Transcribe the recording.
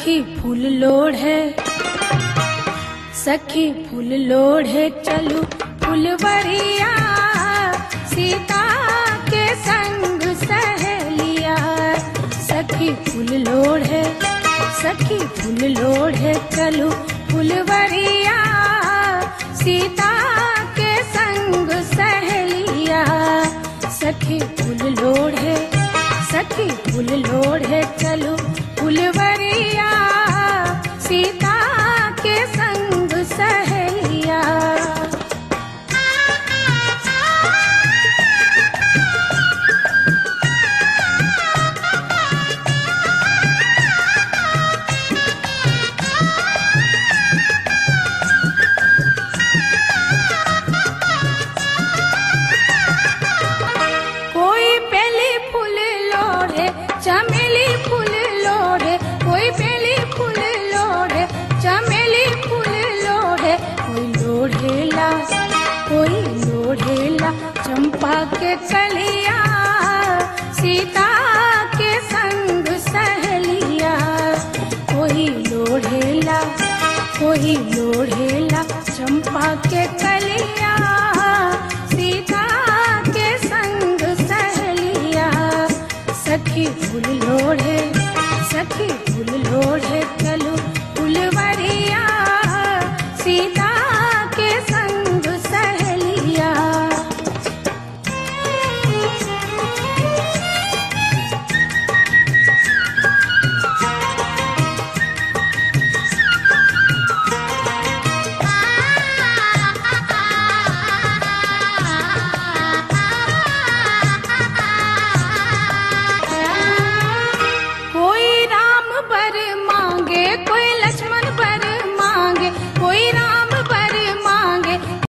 सखी फूल लोढ़ है, सखी फूल लोढ़ है, चलू फुलवरिया, सीता के संग सहेलिया। सखी फूल लोढ़ है, सखी फूल लोढ़ है, चलू फुलवरिया, सीता के संग सहेलिया। सखी फूल लोढ़ है, सखी फूल लोढ़ है, चलू फुलवरिया, सीता के संग सहेलिया। कोई बेली फूल लोढ़े, चमेली फूल लोढ़े, कोई बेली फूल लोढ़े, चमेली फूल लोढ़े, कोई लोढ़ेला, कोई लोढ़ेला चंपा के कलिया, सीता के संग सहेलिया। कोई लोढ़ेला, कोई लोढ़ेला चंपा के कलिया, सीता के संग सहेलिया। सखी फूल लोढ़े, सखी फूल लोढ़े, चलू फुलवरिया, सीता के संग सहेलिया। कोई राम बर मांगे, कोई